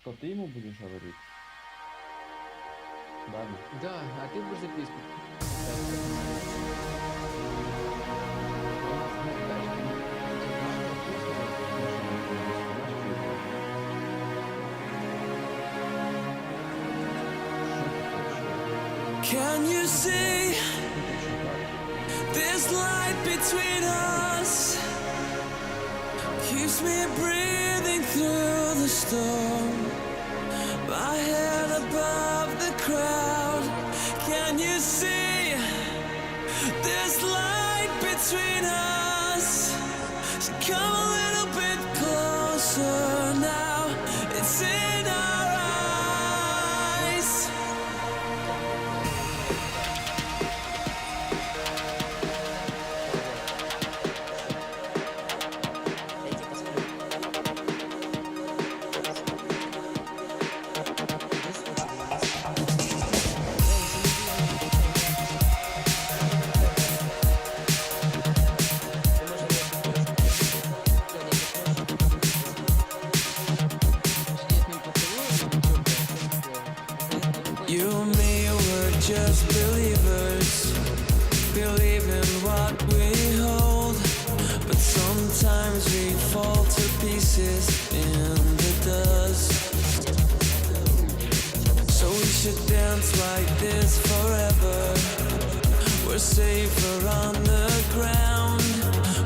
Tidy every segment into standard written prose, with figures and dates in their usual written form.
Что, ты ему будешь говорить? Ладно. Да, а ты будешь записку. Can you see this light between us? Keeps me breathing through the storm. My head above the crowd. Can you see this light between us? So come a little bit closer now. It's in our eyes. You and me were just believers, believe in what we hold. But sometimes we fall to pieces in the dust. So we should dance like this forever. We're safer on the ground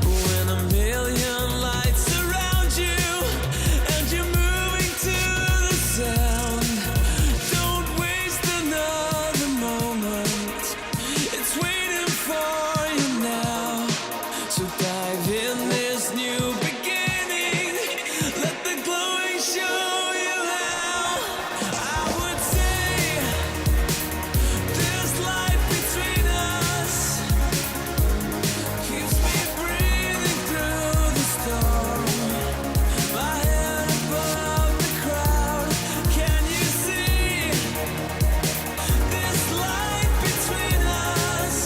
when a million lights surround you and you're moving to the sound. Don't waste another moment, it's waiting for you now. So dive in this new beginning, let the glowing show you how. I would say this light between us keeps me breathing through the storm. My head above the crowd. Can you see this light between us?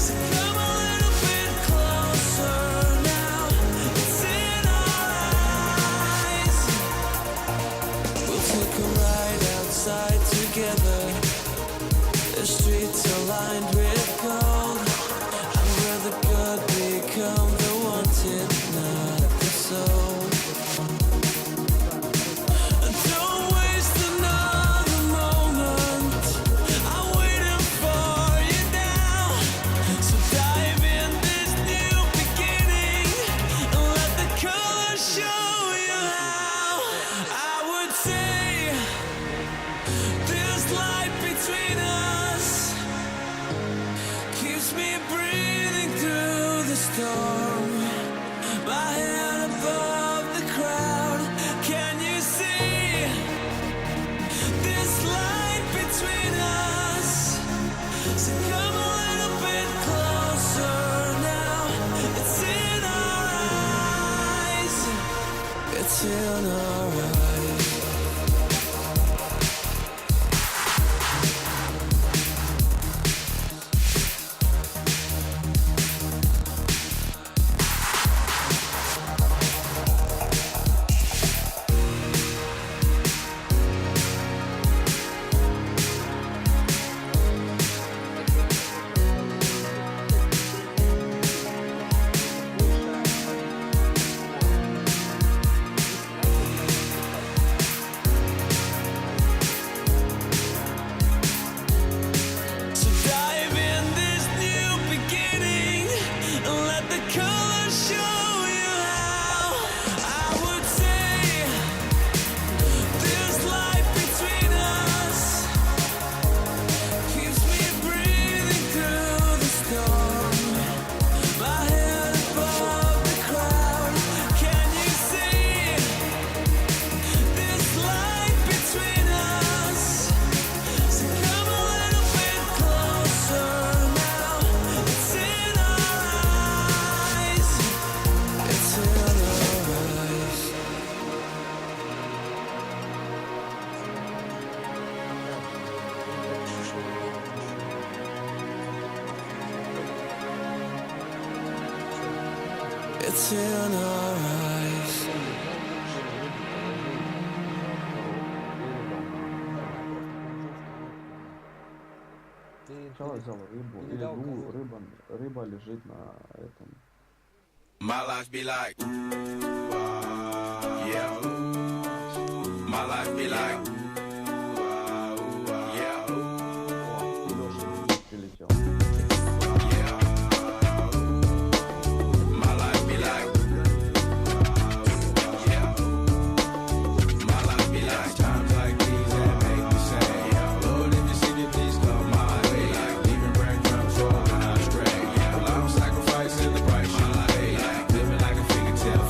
So come a little bit closer now. It's in our eyes. We'll take a ride outside together. The streets are lined with gold, and where the good become the wanted, not the soul. And don't waste another moment, I'm waiting for you now. So dive in this new beginning and let the colors show you how. I would say this light between us keeps me breathing through the storm. My head above the crowd. Can you see this light between us? So come a little bit closer now. It's in our eyes. It's in our eyes. So dive in this new beginning and let the colors show you how. I would say this light between us keeps me breathing through the storm. My head above the crowd. Can you see this light between us? So come a little bit closer now. It's in our eyes. It's in our eyes. It's in our eyes. Сначала взял рыбу, или рыба лежит на этом. My life be like, yeah. My life be like, yeah. Леша прилетел. Yeah. My life be like, yeah. My life be like times like these that make me say, yeah. Lord, if you see me, please come my way. Like leaving breadcrumbs rolling out stray. Yeah. Well, I'm sacrificing the price. My life, like living like a fingertip.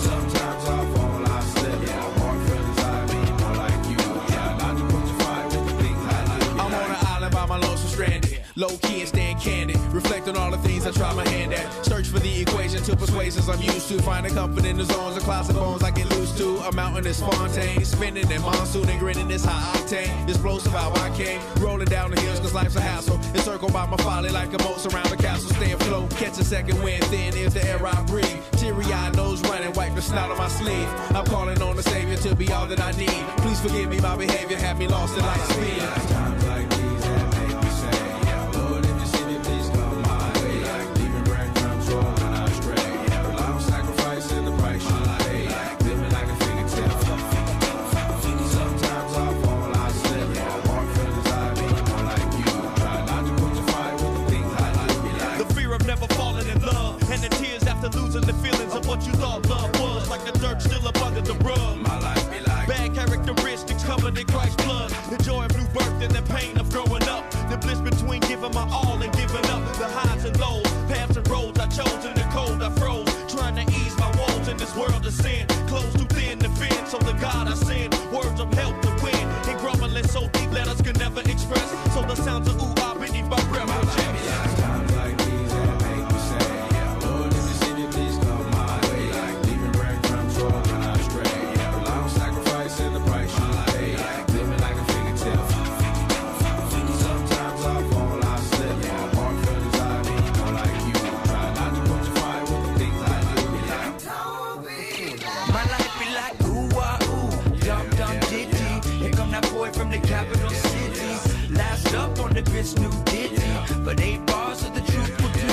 Sometimes I fall, I slip. Yeah, more feelings I mean, more like you. Yeah, not to put your fire with the things I like. I'm on an island by my lonesome stranded. Low key and stand candid. Reflect on all the things I try my hand at. Search for the equation to persuasions I'm used to. Finding comfort in the zones of clouds and bones I get loose to. A mountain is Fontaine. Spinning in monsoon and grinning is high octane. Explosive how I came. Rolling down the hills cause life's a hassle. Encircled by my folly like a moat surround the castle. Stay afloat. Catch a second wind thin is the air I breathe. Teary eyed nose running. Wipe the snot on my sleeve. I'm calling on the savior to be all that I need. Please forgive me my behavior. Have me lost in light speed. Times like these that make me say, yeah, Lord, if you see me, please come my way. Like leaving breadcrumbs rolling out stray. Yeah, well, I'm sacrificing the price. My life, like living like a fingertip. Sometimes I fall, I slip. Yeah, more feelings I mean, more like you. Try not to put your fire with the things I like. Be like The fear of never falling in love, and the tears after losing the feelings of what you thought love was. Like the dirt still up under the rug. my life be like. Bad characteristics covered in Christ's blood. The joy of new birth and the pain of growing up. The bliss between giving my all and giving up. The highs and lows, paths and roads I chose in the cold I froze. Trying to ease my woes in this world of sin. Close too thin to fit, so the God I send. Words of help to win. And grumbling so deep letters can never express. So the sounds of ooh ah beneath my breath will change. Times like these that make me say, yeah, Lord, if you see me, please come my way. Like leaving breadcrumbs rolling out stray. Yeah, well, I'm sacrificing the price. My life, like living like a fingertip. Sometimes I fall, I slip. Yeah, more feelings I mean, more like you. Try not to put your fire with the things I do. Be like, My life be like ooh ah ooh, dum dum ditty. Here come that boy from the capital city. Last up on the bitch new ditty, but 8 bars of the truth will do.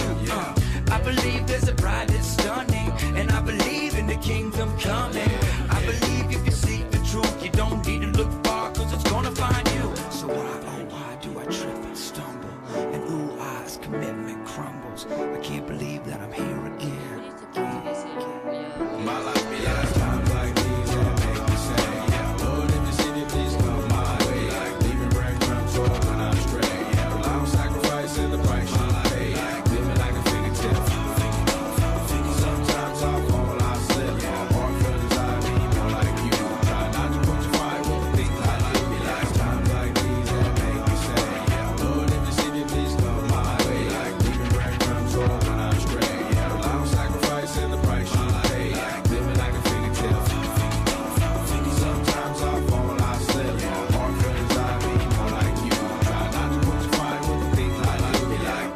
I believe there's a bride that's stunning, and I believe in the kingdom coming. I believe if you seek the truth, you don't need to look far, cause it's gonna find you. So why do I trip and stumble? And ooh ah's commitment crumbles. I can't believe that I'm here again. my life be like. Times like these that make me say, yeah, Lord, if you see me, please come my way. Like leaving breadcrumbs rolling out stray. Yeah, well, I'm sacrificing the price. My life, like living like a fingertip. Sometimes I fall, I slip. Yeah, more feelings I mean, more like you. Try not to put your fire with the things I like. Be like times like these that make me say, yeah, Lord, if you see me, please come my way. Like leaving breadcrumbs rolling out stray. Yeah, well, I'm sacrificing the price. My life, like living like a fingertip. Sometimes I fall, I slip. Yeah, more feelings I mean, more like you. Try not to put your fire with the things I like. Be like.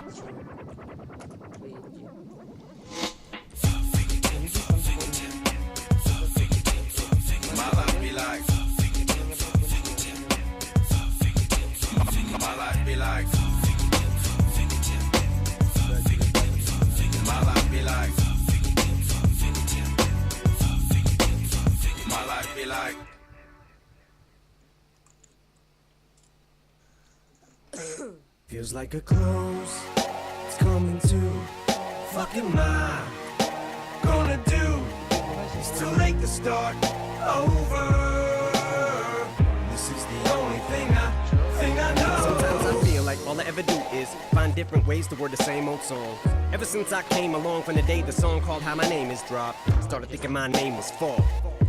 My life be like. My life be like. My life be like. My life be like. Feels like a close, it's coming to. Fuck am I gonna do? It's too late to start over. This is the only thing I know. Sometimes I feel like all I ever do is find different ways to word the same old song. Ever since I came along from the day the song called How My Name Is dropped, started thinking my name was fault.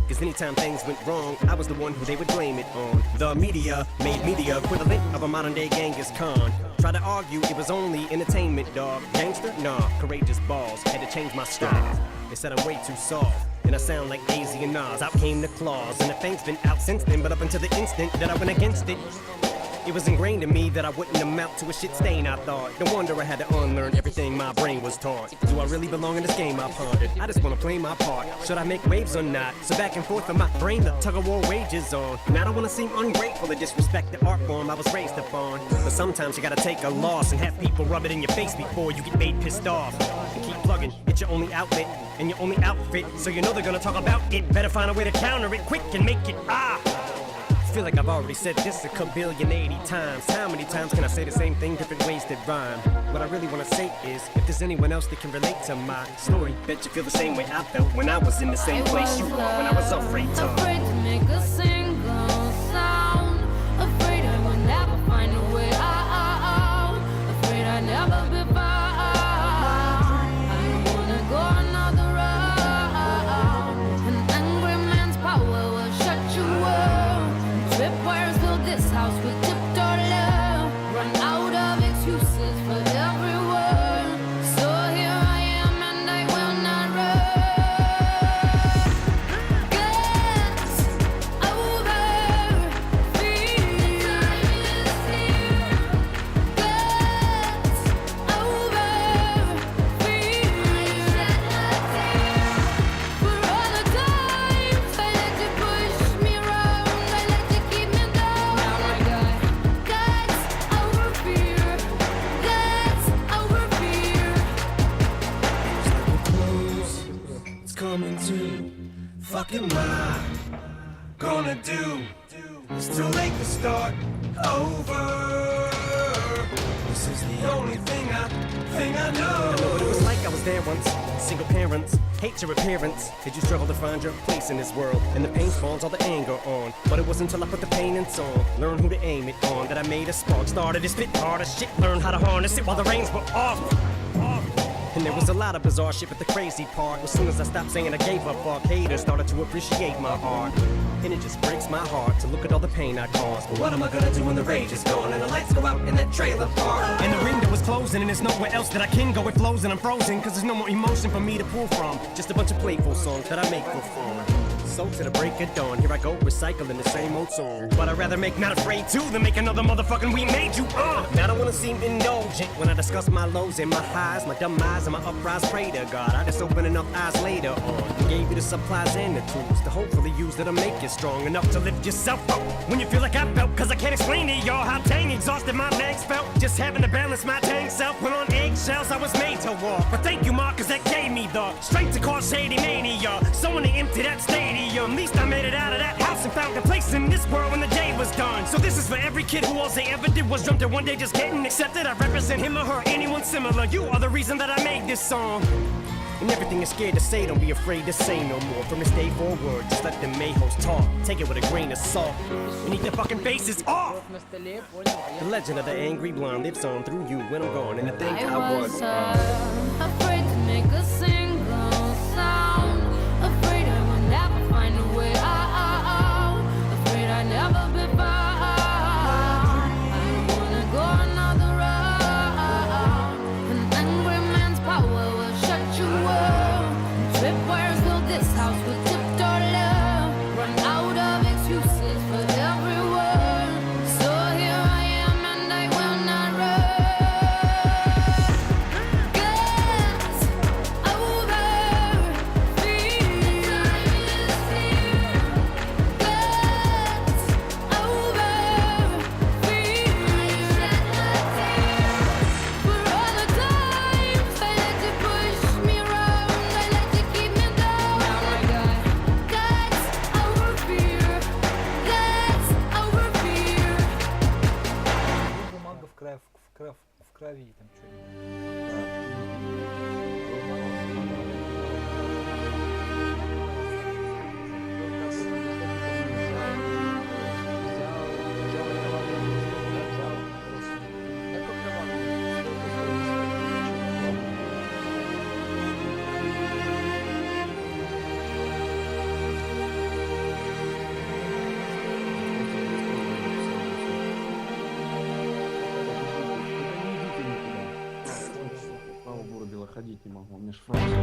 Cause anytime things went wrong, I was the one who they would blame it on. The media made me the equivalent of a modern day Genghis Khan. Try to argue it was only entertainment, dog. Gangster? Nah, courageous balls. Had to change my style. They said I'm way too soft, and I sound like AZ and Nas. Out came the claws, and the thing's been out since then. But up until the instant that I went against it, It was ingrained in me that I wouldn't amount to a shit stain, I thought. No wonder I had to unlearn everything my brain was taught. Do I really belong in this game, I pondered? I just wanna play my part. Should I make waves or not? So back and forth in my brain, the tug-of-war wages on. And I don't wanna seem ungrateful or disrespect the art form I was raised upon. But sometimes you gotta take a loss and have people rub it in your face before you get made pissed off. And keep plugging, it's your only outlet and your only outfit. So you know they're gonna talk about it. Better find a way to counter it quick and make it I feel like I've already said this a kabillion 80 times. How many times can I say the same thing, different ways that rhyme? What I really wanna say is, if there's anyone else that can relate to my story, bet you feel the same way I felt when I was in the same place you are, when I was afraid to make a single sound. Afraid I will never find a way out. Afraid I never be found. I don't wanna go another round. An angry man's power will shut you up. Tripwires fill this house with tiptoe love. Run out of excuses for everyone. So here I am and I will not run. Gets over fear. Gets over fear. For all the times I let you push me around, I let you keep me down. Now I got guts over fear. Guts over fear. Close, it's coming to. Fucking my gonna do. It's too late to start over. This is the only thing I know. What it was like I was there once. Single parents, hate your appearance. Did you struggle to find your place in this world? And the pain spawns all the anger on. But it wasn't until I put the pain in song, learn who to aim it on, that I made a spark. Started to spit harder shit, learn how to harness it while the reins were off. And there was a lot of bizarre shit, but the crazy part, as soon as I stopped saying I gave up, fuck haters started to appreciate my art. And it just breaks my heart to look at all the pain I caused. But what am I gonna do when the rage is gone and the lights go out in that trailer park? And the window is closing and there's nowhere else that I can go. It flows and I'm frozen, cause there's no more emotion for me to pull from. Just a bunch of playful songs that I make for fun. So to the break of dawn, here I go recycling the same old song. But I'd rather make Not Afraid 2 than make another motherfucking We Made You. Now I don't wanna seem indulgent when I discuss my lows and my highs, my dumb eyes and my uprise. Pray to God, I just open enough eyes later on. Gave you the supplies and the tools to hopefully use that'll make you strong enough to lift yourself up when you feel like I felt. Cause I can't explain to y'all how dang exhausted my legs felt. Just having to balance my dang self. Put on eggshells, I was made to walk. But thank you, Mark, cause that gave me the strength to cause shady mania. So when they empty that stadium, at least I made it out of that house and found a place in this world when the day was done. So this is for every kid who all they ever did was dreamt of one day just getting accepted. I represent him or her, anyone similar. You are the reason that I made this song. And everything you're scared to say, don't be afraid to say no more. From this day forward, just let the mayhoes talk. Take it with a grain of salt and eat their fucking faces off. The legend of the angry blonde lives on through you when I'm gone. And I think I was afraid to make a single sound. Afraid I will never find a way out. Afraid I never be found. I don't wanna go another round. An angry man's power will shut you up. Tripwires fill this house with tiptoe love. Run out of excuses for everyone. So here I am and I will not run. Gets over fear. Gets over fear. For all the times I let you push me around, I let you keep me down. Now I got guts over fear. Guts over fear. Бумага в крови там что-нибудь. Слава Богу, ходить не могу, у меня ж француз.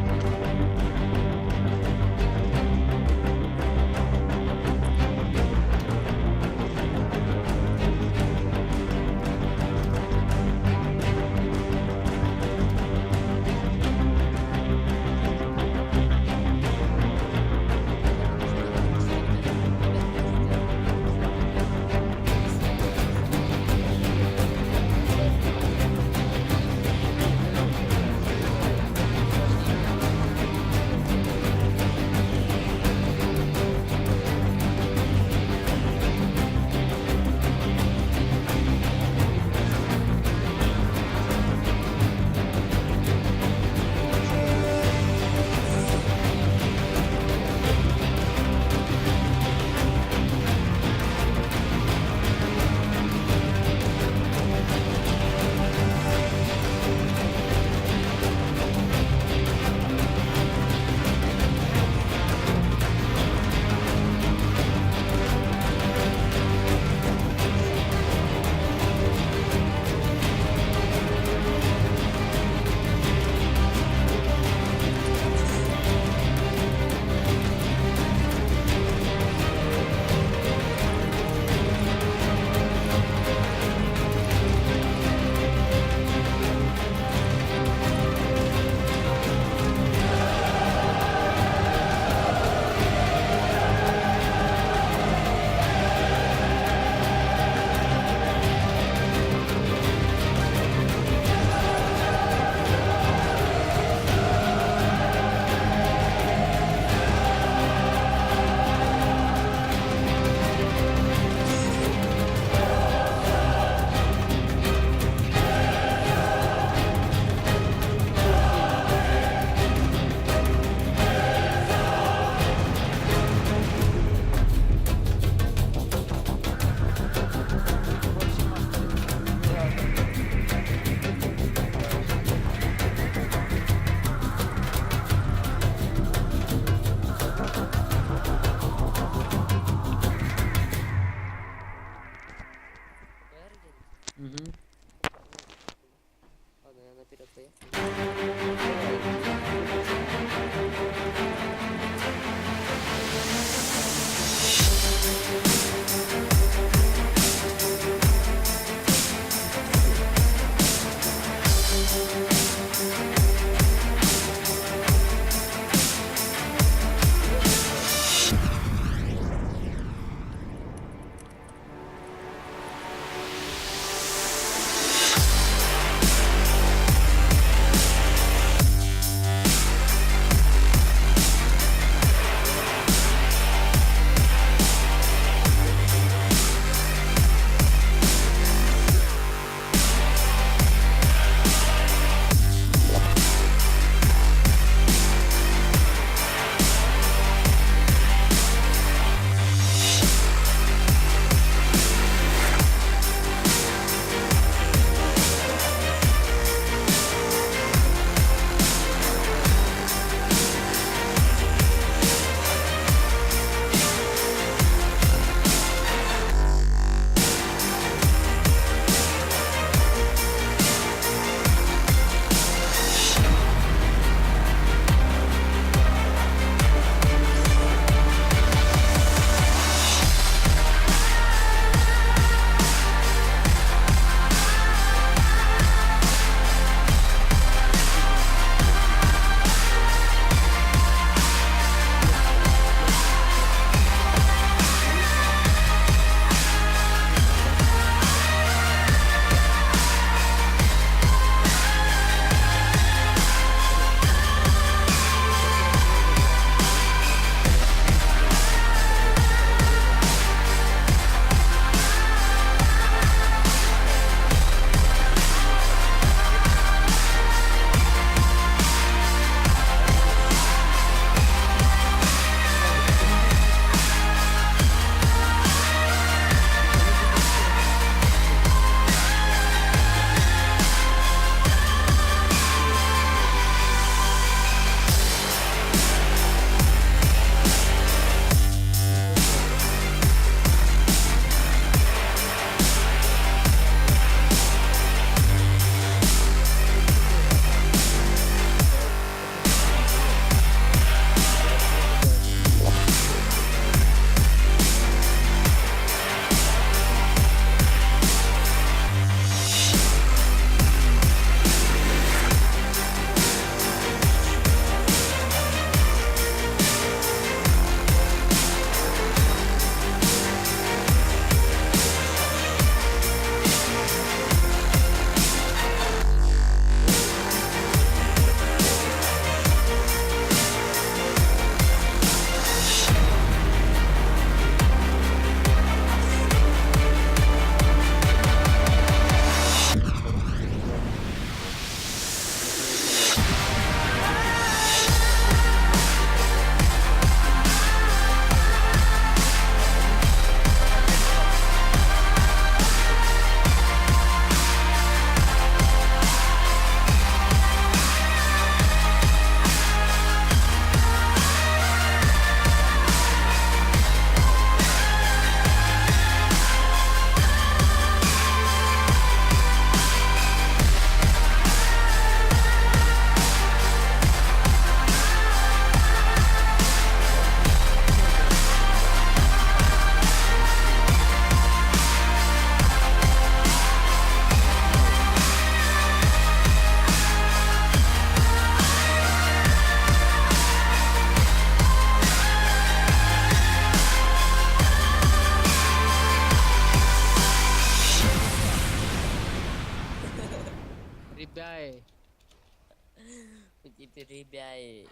блядь,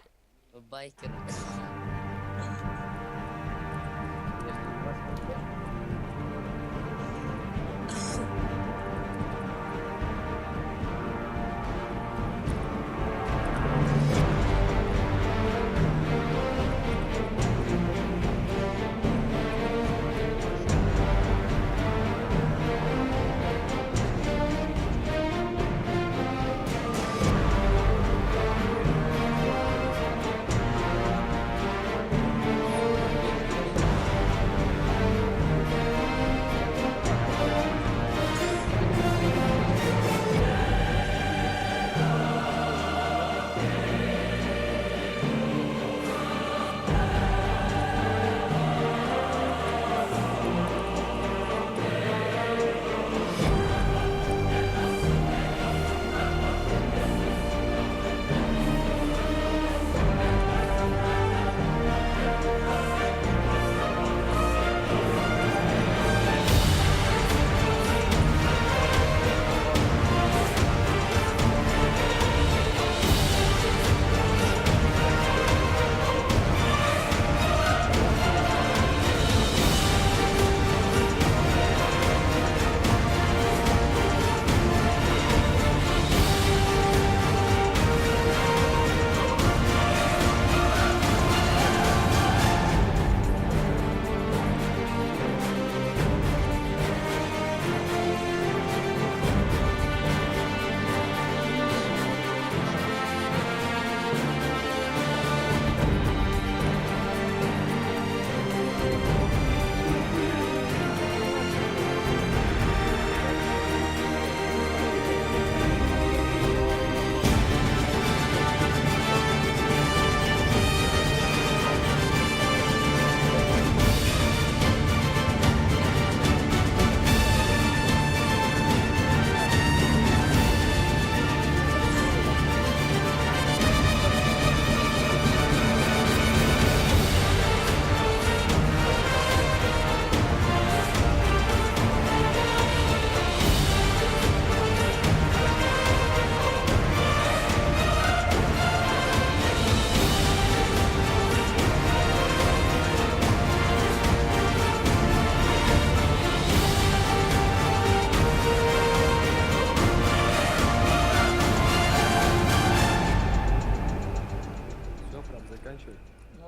байкер.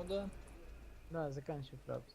Ну да. Да, заканчивай, правда.